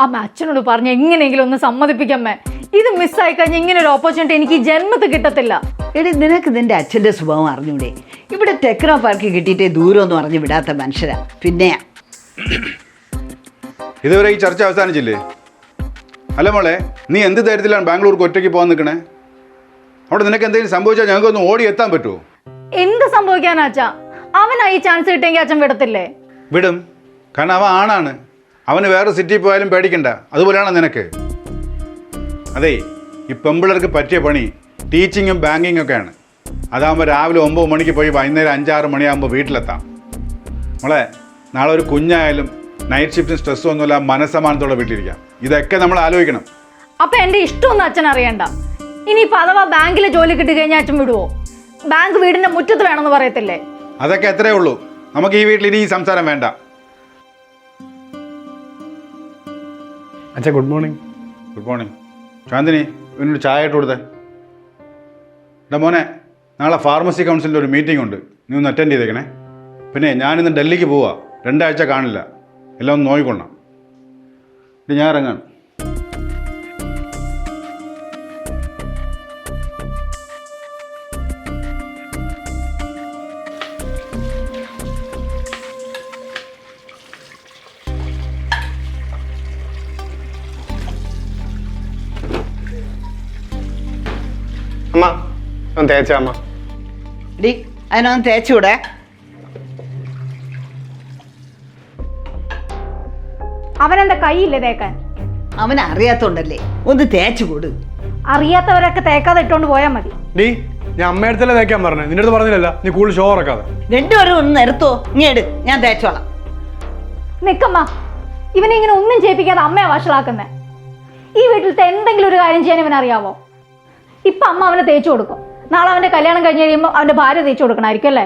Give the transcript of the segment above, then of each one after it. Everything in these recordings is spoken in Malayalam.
അമ്മ അച്ഛനോട് പറഞ്ഞ എങ്ങനെയെങ്കിലും ഒന്ന് സമ്മതിപ്പിക്കമ്മേ. ഇത് മിസ്സായി കഴിഞ്ഞാൽ ഇങ്ങനെ ഒരു ഓപ്പർച്യൂണിറ്റി എനിക്ക് ജന്മത്തിൽ കിട്ടത്തില്ല. എടി നിനക്ക് നിന്റെ അച്ഛൻ്റെ സ്വഭാവം അറിഞ്ഞൂടെ? ഇവിടെ ടെക്നോ പാർക്ക് കിട്ടിയിട്ടേ ദൂരമൊന്നും അറിഞ്ഞു വിടാത്ത മനുഷ്യരാ. പിന്നെ ഇതുവരെ ഈ ചർച്ച അവസാനിച്ചില്ലേ? അല്ല മോളെ, നീ എന്ത് ധൈര്യത്തിലാണ് ബാംഗ്ലൂർക്ക് ഒറ്റയ്ക്ക് പോകാൻ നിൽക്കണേ? അവിടെ നിനക്ക് എന്തെങ്കിലും സംഭവിച്ചാൽ ഞങ്ങൾക്കൊന്ന് ഓടി എത്താൻ പറ്റുമോ? എന്ത് സംഭവിക്കാനാ അച്ഛാ? അവനാ ഈ ചാൻസ് കിട്ടിയെങ്കിൽ അച്ഛൻ വിടത്തില്ലേ? വിടും, കാരണം അവൻ ആണാണ്. അവന് വേറെ സിറ്റിയിൽ പോയാലും പേടിക്കണ്ട. അതുപോലെയാണ് നിനക്ക്. അതെ, ഈ പെമ്പിളർക്ക് പറ്റിയ പണി ടീച്ചിങ്ങും ബാങ്കിങ്ങും ഒക്കെയാണ്. അതാകുമ്പോൾ രാവിലെ 9 മണിക്ക് പോയി വൈകുന്നേരം 5-6 മണിയാകുമ്പോൾ വീട്ടിലെത്താം. മോളെ, നാളെ ഒരു കുഞ്ഞായാലും നൈറ്റ് ഷിഫ്റ്റും സ്ട്രെസ്സും ഒന്നുമില്ല, മനസ്സമാനത്തോടെ വീട്ടിലിരിക്കാം. ഇതൊക്കെ നമ്മൾ ആലോചിക്കണം. അപ്പൊ എന്റെ ഇഷ്ടമൊന്നും അച്ഛൻ അറിയണ്ട. ഇനിയിപ്പോൾ അഥവാ ബാങ്കിലെ ജോലി കിട്ടി കഴിഞ്ഞാൽ അച്ഛൻ വിടുവോ? ബാങ്ക് വീടിന്റെ മുറ്റത്ത് വേണമെന്ന് പറയത്തില്ലേ? അതൊക്കെ എത്രയേ ഉള്ളൂ. നമുക്ക് ഈ വീട്ടിൽ ഇനി ഈ സംസാരം വേണ്ട. അച്ഛാ good morning. Good morning. Shanthini, ഇവനൊരു ചായ ഇട്ട് കൊടുത്തേ. എടാ മോനെ, നാളെ ഫാർമസി കൗൺസിലിൻ്റെ ഒരു മീറ്റിംഗ് ഉണ്ട്. നീ ഒന്ന് അറ്റൻഡ് ചെയ്തേക്കണേ. പിന്നെ ഞാനിന്ന് ഡൽഹിക്ക് പോവാ. 2 ആഴ്ച കാണില്ല. എല്ലാം ഒന്ന് നോക്കിക്കൊള്ളാം. ഇത് ഞാൻ ഇറങ്ങാണ്. അമ്മ ഒന്ന് തേച്ചാ അമ്മ. എടി അതിനൊന്ന് തേച്ചുകൂടെ? അവനെന്താ കൈയില്ലേ തേക്കാൻ? അവൻ അറിയാത്തോണ്ടല്ലേ, ഒന്ന് തേച്ചു കൊടു. അറിയാത്തവരൊക്കെ തേക്കാതെ ഇട്ടോണ്ട് പോയാൽ മതി. ഡീ, ഞാൻ അമ്മയടുത്തല്ലേ തേക്കാൻ പറഞ്ഞേ, നിന്റെ അടുത്ത് പറഞ്ഞില്ലല്ലോ. നീ കൂടുതൽ ഷോ ഇറക്കാതെ. രണ്ടുപേരും ഒന്ന് നിർത്തോ? ഇങ്ങേട്, ഞാൻ തേച്ചോളാം. നിക്കമ്മ, ഇവനെ ഇങ്ങനെ ഒന്നും ചെയ്യിപ്പിക്കാതെ അമ്മയെ വഷളാക്കുന്നേ. ഈ വീട്ടിലത്തെ എന്തെങ്കിലും ഒരു കാര്യം ചെയ്യാൻ ഇവനറിയാവോ? ഇപ്പൊ അമ്മ അവനെ തേച്ചു കൊടുക്കും. നാളെ അവന്റെ കല്യാണം കഴിഞ്ഞ് കഴിയുമ്പോൾ അവന്റെ ഭാര്യ തേച്ചു കൊടുക്കണമായിരിക്കും അല്ലേ?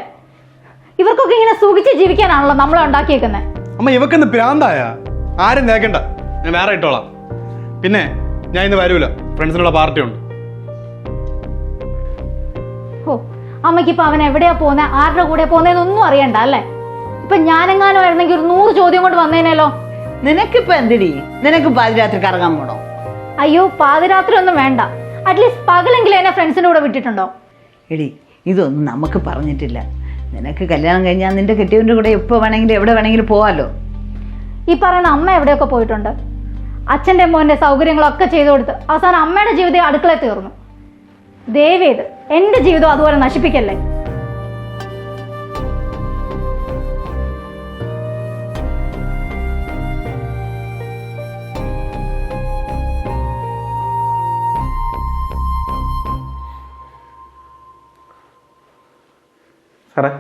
ഇവർക്കൊക്കെ ഇങ്ങനെ സുഖിച്ച് ജീവിക്കാനാണല്ലോ നമ്മളെ ഉണ്ടാക്കിയേക്കുന്നത്. അമ്മ ഇവക്കെന്ന് പ്രാന്തായ? ആരും തേക്കണ്ട, ഞാൻ വേറെ ഇട്ടോളാം. പിന്നെ ഞാൻ ഇന്ന് വരൂല, ഫ്രണ്ട്സിനുള്ള പാർട്ടി ഉണ്ട്. ഓ, അമ്മയ്ക്കിപ്പൊ അവൻ എവിടെയാ പോകുന്നത്, ആരുടെ കൂടെ പോകുന്നതെന്നൊന്നും അറിയണ്ട അല്ലേ? ഇപ്പൊ ഞാനെങ്ങാനോ ആയിരുന്നെങ്കിൽ ഒരു 100 ചോദ്യം കൊണ്ട് വന്നേനല്ലോ. നിനക്കിപ്പോ എന്തിടി? നിനക്ക് പാതിരാത്രി കറങ്ങാൻ പോണോ? അയ്യോ, പാതിരാത്രി ഒന്നും വേണ്ട. അറ്റ്ലീസ്റ്റ് പകലെങ്കിലും എന്നെ ഫ്രണ്ട്സിന്റെ കൂടെ വിട്ടിട്ടുണ്ടോ? എടി ഇതൊന്നും നമുക്ക് പറഞ്ഞിട്ടില്ല. നിനക്ക് കല്യാണം കഴിഞ്ഞാൽ നിന്റെ കെട്ടിയവൻ്റെ കൂടെ എപ്പോൾ വേണമെങ്കിലും എവിടെ വേണമെങ്കിലും പോവാലോ. ഈ പറയുന്ന അമ്മ എവിടെയൊക്കെ പോയിട്ടുണ്ട്. അച്ഛൻ്റെ മോൻ്റെ സൗകര്യങ്ങളൊക്കെ ചെയ്തു കൊടുത്ത് അവസാനം അമ്മയുടെ ജീവിതം അടുക്കളയിൽ തീർന്നു. ദയവേത് എൻ്റെ ജീവിതം അതുപോലെ നശിപ്പിക്കല്ലേ. സാറേ,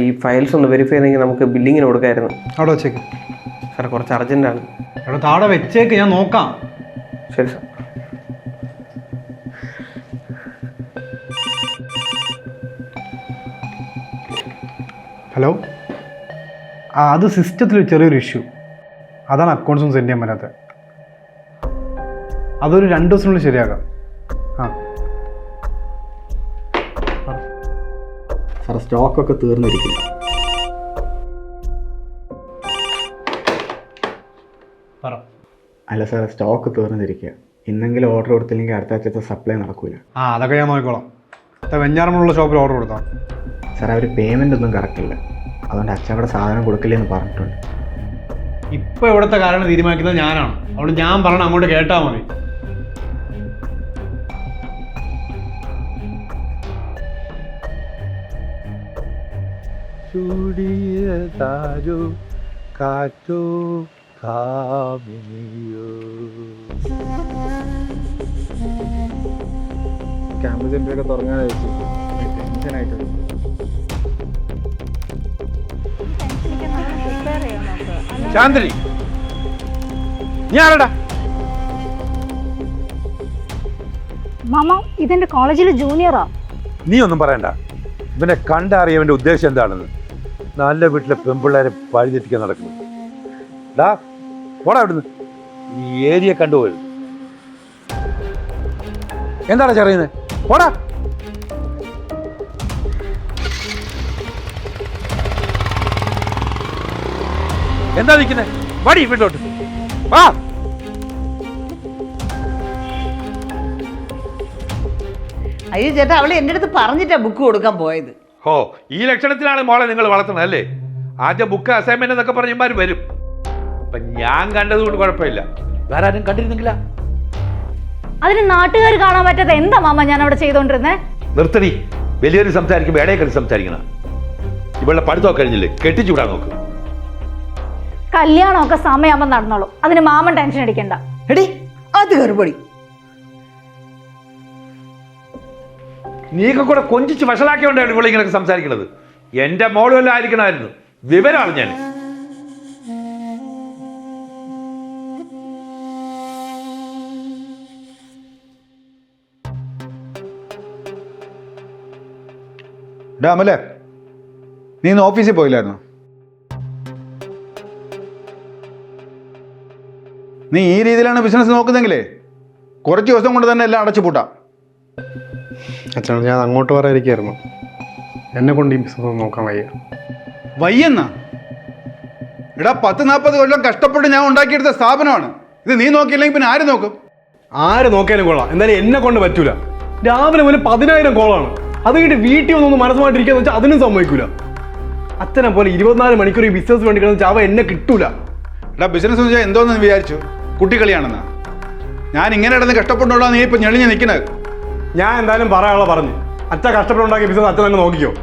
ഈ ഫയൽസ് ഒന്ന് വെരിഫൈ ചെയ്തെങ്കിൽ നമുക്ക് ബില്ലിങ്ങിന് കൊടുക്കായിരുന്നു. അവിടെ വെച്ചേക്ക് സാറേ, കുറച്ച് അർജൻറ്റാണ്. അവിടെ താഴെ വെച്ചേക്ക്, ഞാൻ നോക്കാം. ശരി സാർ. ഹലോ, അത് സിസ്റ്റത്തിൽ ചെറിയൊരു ഇഷ്യൂ. അതാണ് അക്കൗണ്ട്സ് ഒന്നും സെൻഡ് ചെയ്യാൻ പറ്റാത്തത്. അതൊരു 2 ദിവസത്തിനുള്ളിൽ ശരിയാക്കാം. സാർ, സ്റ്റോക്കൊക്കെ തീർന്നിരിക്കില്ല. അല്ല സാർ, സ്റ്റോക്ക് തീർന്നിരിക്കുക. ഇന്നെങ്കിലും ഓർഡർ കൊടുത്തില്ലെങ്കിൽ അടുത്ത ആഴ്ചത്തെ സപ്ലൈ നടക്കൂല. അതൊക്കെ ഞാൻ നോക്കിക്കോളാം. വെഞ്ഞാറമുള്ള ഷോപ്പിൽ ഓർഡർ കൊടുത്താൽ സാർ, അവർ പേയ്മെൻ്റ് ഒന്നും കറക്റ്റില്ല. അതുകൊണ്ട് അച്ഛവിടെ സാധനം കൊടുക്കില്ലെന്ന് പറഞ്ഞിട്ടുണ്ട്. ഇപ്പോൾ ഇവിടുത്തെ കാരണം തീരുമാനിക്കുന്നത് ഞാനാണ്. അതുകൊണ്ട് ഞാൻ പറഞ്ഞ അങ്ങോട്ട് കേട്ടാൽ മതി. ചൂടിയതാരോ കാറ്റോ കാമിനിയോ. ക്യാമ്പസ് എൻട്രിയൊക്കെ തുടങ്ങാനായിട്ട് ടെൻഷനായിട്ട്. ശാന്തിനി, ഞാനടാ മാമ, ഇതെന്റെ കോളേജിലെ ജൂനിയറാ. നീ ഒന്നും പറയണ്ട. ഇവനെ കണ്ടറിയവൻ്റെ ഉദ്ദേശം എന്താണെന്ന്. നല്ല വീട്ടിലെ പെൺപിള്ളേരെ വഴിതെറ്റിക്കാൻ നടക്കുന്നു. ഡാ, പോടാ അവിടുന്ന്. ഈ ഏരിയ കണ്ടുപോയത് എന്താണ് ചെറിയുന്നത്? പോടാ. എന്താ നിൽക്കുന്നത്? വടി വീട്ടിലോട്ട്. വാ. അയ്യോ ചേട്ടാ, അവള് എൻ്റെ അടുത്ത് പറഞ്ഞിട്ടാ ബുക്ക് കൊടുക്കാൻ പോയത്. ഓ, ഈ ലക്ഷണത്തിലാണ് മോളെ നിങ്ങൾ വളർത്തുന്നത് അല്ലേ? ആദ്യം ബുക്ക് അസൈൻമെന്റ് എന്നൊക്കെ പറഞ്ഞമാർ വരും. അപ്പൊ ഞാൻ കണ്ടതുകൊണ്ട് കുഴപ്പമില്ല, വേറെ ആരും കണ്ടിരുന്നെങ്കില? അതിന് നാട്ടുകാർ കാണാൻ പറ്റാത്ത എന്താ മാമ ഞാൻ അവിടെ ചെയ്തോണ്ടിരുന്നേ? നിർത്തടി, വലിയൊരു സംസാരിക്കുമ്പോൾ ഇടയൊക്കെ സംസാരിക്കണം. ഇവളുടെ പഠിത്തമൊക്കെ കഴിഞ്ഞില്ലേ, കെട്ടിച്ചുവിടാൻ നോക്ക്. കല്യാണമൊക്കെ സമയമാകുമ്പോൾ നടന്നോളൂ, അതിന് മാമൻ ടെൻഷൻ അടിക്കണ്ട. എടി അത് കറുപടി. നീയൊക്കെ കൂടെ കൊഞ്ചിച്ച് വഷളാക്കിയോണ്ടാണ് ഇവിടെ ഇങ്ങനെ സംസാരിക്കുന്നത്. എന്റെ മോളും എല്ലാം ആയിരിക്കണമായിരുന്നു, വിവരമാണ് ഞാൻ. അമലേ, നീ ഇന്ന് ഓഫീസിൽ പോയില്ലായിരുന്നോ? നീ ഈ രീതിയിലാണ് ബിസിനസ് നോക്കുന്നെങ്കിലേ കുറച്ച് ദിവസം കൊണ്ട് തന്നെ എല്ലാം അടച്ചു പൂട്ടാം. അച്ഛൻ, ഞാൻ അങ്ങോട്ട് പറയാതിരിക്കായിരുന്നു. എന്നെ കൊണ്ട് ഈ ബിസിനസ് നോക്കാൻ വയ്യ. വയ്യെന്നാ? എടാ, 10-40 കൊല്ലം കഷ്ടപ്പെട്ട് ഞാൻ ഉണ്ടാക്കിയെടുത്ത സ്ഥാപനമാണ് ഇത്. നീ നോക്കിയില്ലെങ്കിൽ പിന്നെ ആര് നോക്കും? ആര് നോക്കിയാലും കൊള്ളാം, എന്തായാലും എന്നെ കൊണ്ട് പറ്റൂല. രാവിലെ മുതൽ 10,000 കോളാണ്. അത് കഴിഞ്ഞിട്ട് വീട്ടിൽ വന്നൊന്ന് മനസ്സുമായിട്ടിരിക്കാന്ന് വെച്ചാൽ അതിനും സമ്മതിക്കൂല. അച്ഛനെ പോലെ 24 മണിക്കൂർ ഈ ബിസിനസ് വേണ്ടി കിടന്ന് ചാവ എന്നെ കിട്ടൂല. എടാ, ബിസിനസ് എന്ന് വെച്ചാൽ എന്തോന്ന് വിചാരിച്ചു? കുട്ടിക്കളിയാണെന്നാ? ഞാൻ ഇങ്ങനെ ഇടന്ന് കഷ്ടപ്പെട്ടുള്ള നീ ഇപ്പൊ ഞെളിഞ്ഞ് നിൽക്കുന്നത്. ഞാൻ എന്തായാലും പറയാനുള്ള പറഞ്ഞു. അച്ഛൻ കഷ്ടപ്പെട്ടുണ്ടാക്കിയ ബിസിനസ് അച്ഛൻ തന്നെ നോക്കിക്കോ.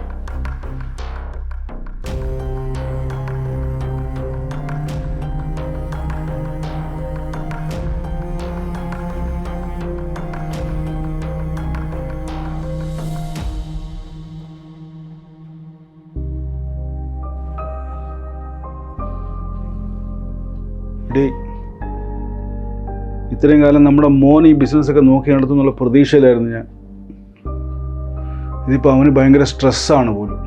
ഇത്രയും കാലം നമ്മുടെ മോൻ ഈ ബിസിനസ്സൊക്കെ നോക്കി നടത്തുന്നുള്ള പ്രതീക്ഷയിലായിരുന്നു ഞാൻ. ഇതിപ്പോൾ അവന് ഭയങ്കര സ്ട്രെസ്സാണ് പോലും.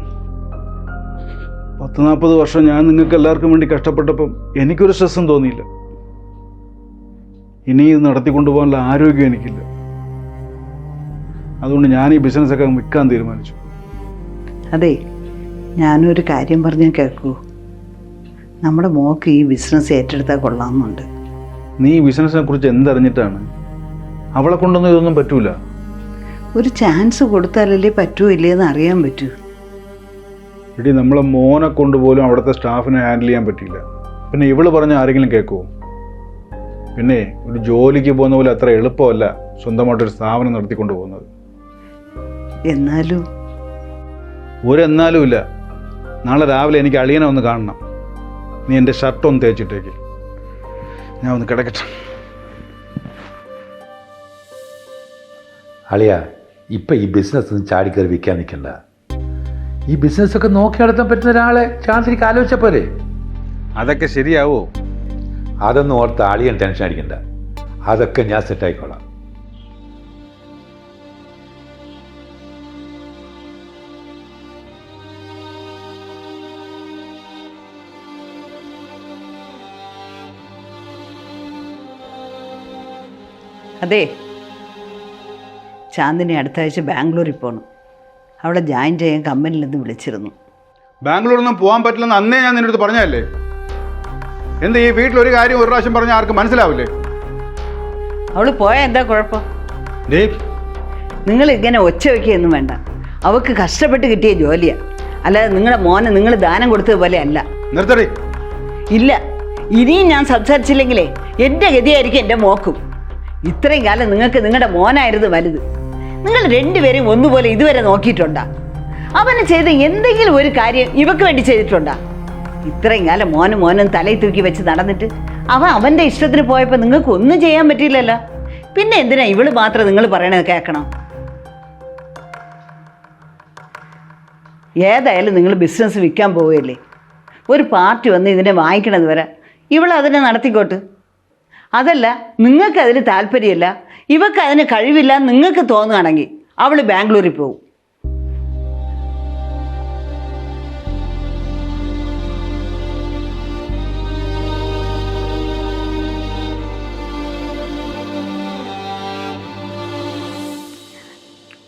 10-40 വർഷം ഞാൻ നിങ്ങൾക്ക് എല്ലാവർക്കും വേണ്ടി കഷ്ടപ്പെട്ടപ്പം എനിക്കൊരു സ്ട്രെസ്സും തോന്നിയില്ല. ഇനി ഇത് നടത്തിക്കൊണ്ടുപോകാനുള്ള ആരോഗ്യം എനിക്കില്ല. അതുകൊണ്ട് ഞാൻ ഈ ബിസിനസ്സൊക്കെ വിൽക്കാൻ തീരുമാനിച്ചു. അതെ, ഞാനൊരു കാര്യം പറഞ്ഞാൽ കേൾക്കൂ. നമ്മുടെ മോക്ക് ഈ ബിസിനസ് ഏറ്റെടുത്താൽ കൊള്ളാമെന്നുണ്ട്. നീ ഈ ബിസിനസ്സിനെ കുറിച്ച് എന്തറിഞ്ഞിട്ടാണ്? അവളെ കൊണ്ടൊന്നും ഇതൊന്നും പറ്റൂല. ഒരു ചാൻസ് കൊടുത്താലല്ലേ പറ്റൂ ഇല്ലേന്ന് അറിയാൻ പറ്റൂ. ഇടി, നമ്മളെ മോനെ കൊണ്ടുപോലും അവിടുത്തെ സ്റ്റാഫിനെ ഹാൻഡിൽ ചെയ്യാൻ പറ്റിയില്ല. പിന്നെ ഇവള് പറഞ്ഞ ആരെങ്കിലും കേൾക്കുമോ? പിന്നെ ഒരു ജോലിക്ക് പോകുന്ന പോലെ അത്ര എളുപ്പമല്ല സ്വന്തമായിട്ടൊരു സ്ഥാപനം നടത്തിക്കൊണ്ട് പോകുന്നത്. എന്നാലും ഒരെന്നാലും ഇല്ല. നാളെ രാവിലെ എനിക്ക് അളിയനെ ഒന്ന് കാണണം. നീ എൻ്റെ ഷർട്ട് ഒന്ന് തേച്ചിട്ടേക്ക്, ഞാൻ ഒന്ന് കിടക്കട്ടെ. അളിയ, ഇപ്പം ഈ ബിസിനസ് ചാടിക്കറി വിൽക്കാൻ നിൽക്കണ്ട. ഈ ബിസിനസ്സൊക്കെ നോക്കി നടത്താൻ പറ്റുന്ന ഒരാളെ ചാൻസിലേക്ക് ആലോചിച്ച പോരെ? അതൊക്കെ ശരിയാവോ? അതൊന്നും ഓർത്ത് അളിയൻ ടെൻഷൻ അടിക്കണ്ട, അതൊക്കെ ഞാൻ സെറ്റായിക്കോളാം. അതെ, ചാന്ദിനി അടുത്ത ആഴ്ച ബാംഗ്ലൂരിൽ പോകണം. അവിടെ ജോയിൻ ചെയ്യാൻ കമ്പനിയിൽ നിന്ന് വിളിച്ചിരുന്നു. ബാംഗ്ലൂരിലൊന്നും പോകാൻ പറ്റില്ലെന്ന് അന്നേ ഞാൻ നിന്റെ അടുത്ത് പറഞ്ഞതല്ലേ? എന്താ ഈ വീട്ടിലൊരു കാര്യം ഒരു പ്രാവശ്യം പറഞ്ഞാൽ ആർക്കും മനസ്സിലാവില്ലേ? അവൾ പോയാൽ എന്താ കുഴപ്പം? നിങ്ങൾ ഇങ്ങനെ ഒച്ച വയ്ക്കുകയൊന്നും വേണ്ട. അവൾക്ക് കഷ്ടപ്പെട്ട് കിട്ടിയ ജോലിയാണ്, അല്ലാതെ നിങ്ങളുടെ മോനെ നിങ്ങൾ ദാനം കൊടുത്തതുപോലെ അല്ല. നിർത്തടി. ഇല്ല, ഇനിയും ഞാൻ സംസാരിച്ചില്ലെങ്കിലേ എൻ്റെ ഗതിയായിരിക്കും എൻ്റെ മോക്കും. ഇത്രയും കാലം നിങ്ങൾക്ക് നിങ്ങളുടെ മോനായിരുന്നു വലുത്. നിങ്ങൾ രണ്ടുപേരും ഒന്നുപോലെ ഇതുവരെ നോക്കിയിട്ടുണ്ടാ? അവന് ചെയ്ത എന്തെങ്കിലും ഒരു കാര്യം ഇവക്ക് വേണ്ടി ചെയ്തിട്ടുണ്ടാ? ഇത്രയും കാലം മോനും തലയിൽ തൂക്കി വെച്ച് നടന്നിട്ട് അവൻ അവൻ്റെ ഇഷ്ടത്തിന് പോയപ്പോൾ നിങ്ങൾക്ക് ഒന്നും ചെയ്യാൻ പറ്റിയില്ലല്ലോ. പിന്നെ എന്തിനാ ഇവള് മാത്രം നിങ്ങൾ പറയണത് കേൾക്കണം? ഏതായാലും നിങ്ങൾ ബിസിനസ് വിൽക്കാൻ പോവുകയല്ലേ, ഒരു പാർട്ടി വന്ന് ഇതിനെ വാങ്ങിക്കണത് വരെ ഇവളതിനെ നടത്തിക്കോട്ട്. അതല്ല, നിങ്ങൾക്ക് അതിന് താല്പര്യമില്ല, ഇവക്ക് അതിന് കഴിവില്ല നിങ്ങൾക്ക് തോന്നുകയാണെങ്കിൽ അവൾ ബാംഗ്ലൂരിൽ പോകും.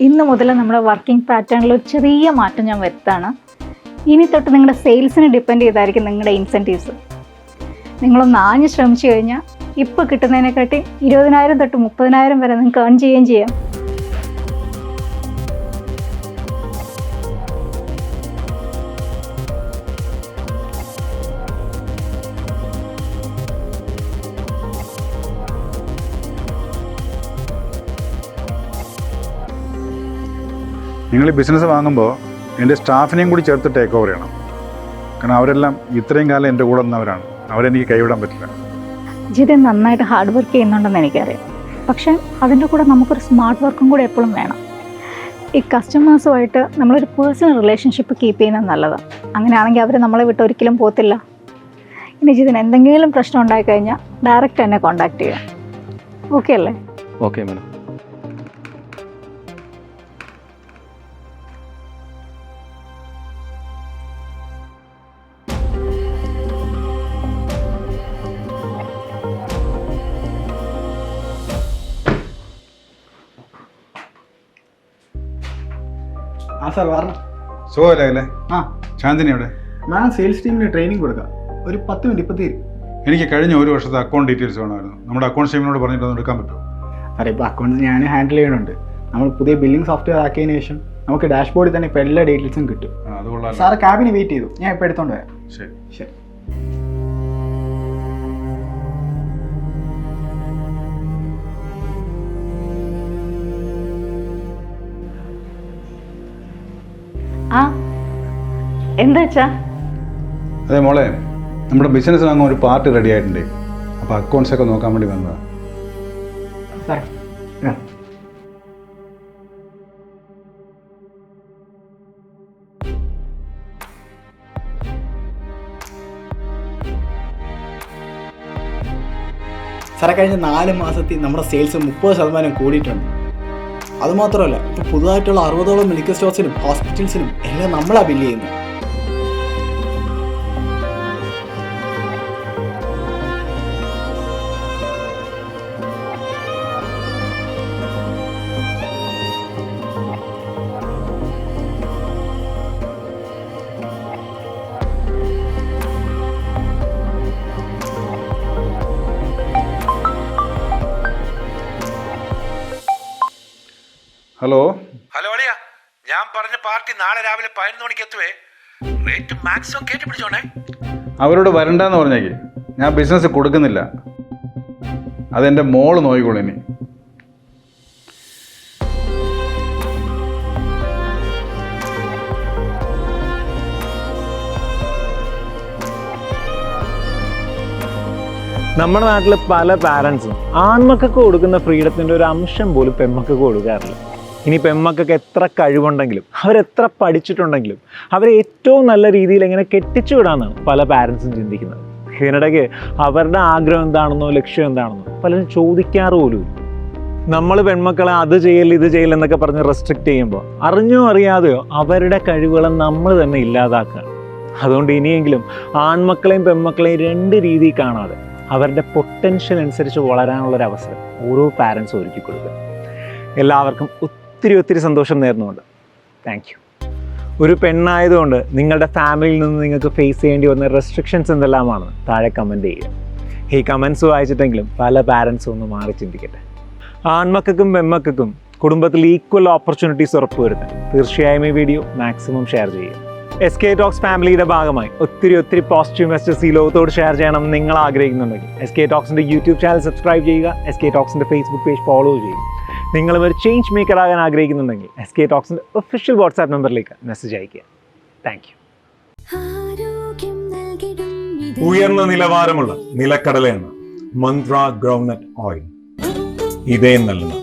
ഇന്ന് മുതൽ നമ്മുടെ വർക്കിംഗ് പാറ്റേണിൽ ഒരു ചെറിയ മാറ്റം ഞാൻ വരുത്താണ്. ഇനി തൊട്ട് നിങ്ങളുടെ സെയിൽസിനെ ഡിപ്പെൻഡ് ചെയ്തായിരിക്കും നിങ്ങളുടെ ഇൻസെൻറ്റീവ്സ്. നിങ്ങളൊന്ന് ആഞ്ഞ് ശ്രമിച്ചു കഴിഞ്ഞാൽ ഇപ്പോൾ കിട്ടുന്നതിനെക്കാട്ടി 20,000 തൊട്ട് 30,000 വരെ നിങ്ങൾക്ക് ഏൺ ചെയ്യുകയും ചെയ്യാം. നിങ്ങൾ ഈ ബിസിനസ് വാങ്ങുമ്പോൾ എൻ്റെ സ്റ്റാഫിനെയും കൂടി ചേർത്ത് ടേക്ക് ഓവർ ചെയ്യണം. കാരണം അവരെല്ലാം ഇത്രയും കാലം എൻ്റെ കൂടെ നിന്നവരാണ്. അവരെനിക്ക് കൈവിടാൻ പറ്റില്ല. ജിതിൻ നന്നായിട്ട് ഹാർഡ് വർക്ക് ചെയ്യുന്നുണ്ടെന്ന് എനിക്കറിയാം. പക്ഷേ അതിൻ്റെ കൂടെ നമുക്കൊരു സ്മാർട്ട് വർക്കും കൂടെ എപ്പോഴും വേണം. ഈ കസ്റ്റമേഴ്സുമായിട്ട് നമ്മളൊരു പേഴ്സണൽ റിലേഷൻഷിപ്പ് കീപ്പ് ചെയ്യുന്നത് നല്ലതാണ്. അങ്ങനെയാണെങ്കിൽ അവർ നമ്മളെ വിട്ട് ഒരിക്കലും പോകത്തില്ല. ഇനി ജിതിന് എന്തെങ്കിലും പ്രശ്നം ഉണ്ടായിക്കഴിഞ്ഞാൽ ഡയറക്റ്റ് എന്നെ കോൺടാക്ട് ചെയ്യാം. ഓക്കെ അല്ലേ? Okay madam. ആ സാർ പറഞ്ഞു. സുഖമല്ലേ അല്ലേ? ആ ശാന്തിനി അവിടെ? മാഡം സെയിൽസ് ടീമിന് ട്രെയിനിങ് കൊടുക്കാം. ഒരു 10 മിനിറ്റ് ഇപ്പോൾ തീരും. എനിക്ക് കഴിഞ്ഞ ഒരു വർഷത്തെ അക്കൗണ്ട് ഡീറ്റെയിൽസ് വേണമായിരുന്നു. നമ്മുടെ അക്കൗണ്ട് ടീമിനോട് പറഞ്ഞിട്ട് ഒന്ന് എടുക്കാൻ പറ്റുമോ? സാറേ ഇപ്പോൾ അക്കൗണ്ട്സ് ഞാൻ ഹാൻഡിൽ ചെയ്യണുണ്ട്. നമ്മൾ പുതിയ ബില്ലിംഗ് സോഫ്റ്റ്വെയർ ആക്കിയതിന് ശേഷം നമുക്ക് ഡാഷ്ബോർഡിൽ തന്നെ ഇപ്പോൾ എല്ലാ ഡീറ്റെയിൽസും കിട്ടും. അത് കൊള്ളാം. സാറ് ക്യാബിന് വെയിറ്റ് ചെയ്തു, ഞാൻ ഇപ്പോൾ എടുത്തോണ്ട് വരാം. ശരി. ശരി. ആ എന്താ വെച്ചാ? അതെ മോളെ, നമ്മുടെ ബിസിനസ് വാങ്ങാൻ ഒരു പാർട്ടി റെഡി ആയിട്ടുണ്ട്. അപ്പോൾ അക്കൗണ്ട്സ് ഒക്കെ നോക്കാൻ വേണ്ടി വന്നതാണ്. സാറേ സാറേ കഴിഞ്ഞ 4 മാസത്തിൽ നമ്മുടെ സെയിൽസ് 30% കൂടിയിട്ടുണ്ട്. അതുമാത്രമല്ല, ഇപ്പോൾ പുതുതായിട്ടുള്ള 60ഓളം മെഡിക്കൽ സ്റ്റോർസിനും ഹോസ്പിറ്റൽസിനും എല്ലാം നമ്മളാണ് ബില്ല് ചെയ്യുന്നത്. ഹലോ. ഹലോ അളിയ, ഞാൻ പറഞ്ഞ പാർട്ടി നാളെ രാവിലെ 11 മണിക്ക് എത്തുവേ. റേറ്റ് മാക്സിമം കേട്ടി പിടിച്ചോണേ. അവരോട് വരണ്ടെന്ന് പറഞ്ഞേക്ക്. ഞാൻ ബിസിനസ് കൊടുക്കുന്നില്ല. അതെൻ്റെ മോള് നോക്കിക്കോളൂ. ഇനി നമ്മുടെ നാട്ടിൽ പല പാരൻസും ആൺമക്കൾക്ക് കൊടുക്കുന്ന ഫ്രീഡത്തിൻ്റെ ഒരു അംശം പോലും പെൺമക്കൾക്ക് കൊടുക്കാറില്ല. ഇനി പെൺമക്കൾക്ക് എത്ര കഴിവുണ്ടെങ്കിലും അവരെത്ര പഠിച്ചിട്ടുണ്ടെങ്കിലും അവരെ ഏറ്റവും നല്ല രീതിയിൽ എങ്ങനെ കെട്ടിച്ചു വിടാമെന്നാണ് പല പാരൻസും ചിന്തിക്കുന്നത്. ഇതിനിടയ്ക്ക് അവരുടെ ആഗ്രഹം എന്താണെന്നോ ലക്ഷ്യം എന്താണെന്നോ പലരും ചോദിക്കാറ് പോലും. നമ്മൾ പെൺമക്കളെ അത് ചെയ്യൽ ഇത് ചെയ്യൽ എന്നൊക്കെ പറഞ്ഞ് റെസ്ട്രിക്റ്റ് ചെയ്യുമ്പോൾ അറിഞ്ഞോ അറിയാതെയോ അവരുടെ കഴിവുകളെ നമ്മൾ തന്നെ ഇല്ലാതാക്കുക. അതുകൊണ്ട് ഇനിയെങ്കിലും ആൺമക്കളെയും പെൺമക്കളെയും 2 രീതിയിൽ കാണാതെ അവരുടെ പൊട്ടൻഷ്യൽ അനുസരിച്ച് വളരാനുള്ളൊരവസരം ഓരോ പാരൻസും ഒരുക്കി കൊടുക്കുക. എല്ലാവർക്കും ഒത്തിരി സന്തോഷം നേർന്നുകൊണ്ട് താങ്ക് യു. ഒരു പെണ്ണായതുകൊണ്ട് നിങ്ങളുടെ ഫാമിലിയിൽ നിന്ന് നിങ്ങൾക്ക് ഫേസ് ചെയ്യേണ്ടി വന്ന റെസ്ട്രിക്ഷൻസ് എന്തെല്ലാമാണെന്ന് താഴെ കമൻറ്റ് ചെയ്യുക. ഈ കമൻസ് വായിച്ചിട്ടെങ്കിലും പല പാരൻസും ഒന്ന് മാറി ചിന്തിക്കട്ടെ. ആൺമക്കൾക്കും പെൺമക്കൾക്കും കുടുംബത്തിൽ ഈക്വൽ ഓപ്പർച്യൂണിറ്റീസ് ഉറപ്പുവരുത്താൻ തീർച്ചയായും ഈ വീഡിയോ മാക്സിമം ഷെയർ ചെയ്യുക. SK Talks ഫാമിലിയുടെ ഭാഗമായി ഒത്തിരി പോസിറ്റീവ് മെസ്സേജസ് ഈ ലോകത്തോട് ഷെയർ ചെയ്യണം നിങ്ങൾ ആഗ്രഹിക്കുന്നുണ്ടെങ്കിൽ SK Talksന്റെ യൂട്യൂബ് ചാനൽ സബ്സ്ക്രൈബ് ചെയ്യുക. SK Talksന്റെ ഫേസ്ബുക്ക് പേജ് ഫോളോ ചെയ്യുക. നിങ്ങളും ഒരു ചേഞ്ച് മേക്കർ ആകാൻ ആഗ്രഹിക്കുന്നുണ്ടെങ്കിൽ SK Talksന്റെ ഒഫീഷ്യൽ വാട്സാപ്പ് നമ്പറിലേക്ക് മെസ്സേജ് അയയ്ക്കുക. Thank you. ഉയർന്ന നിലവാരമുള്ള നിലക്കടല എണ്ണ, മന്ത്ര ഗ്രൗണ്ട്നട്ട് ഓയിൽ, ഇതേ നൽകുന്നു.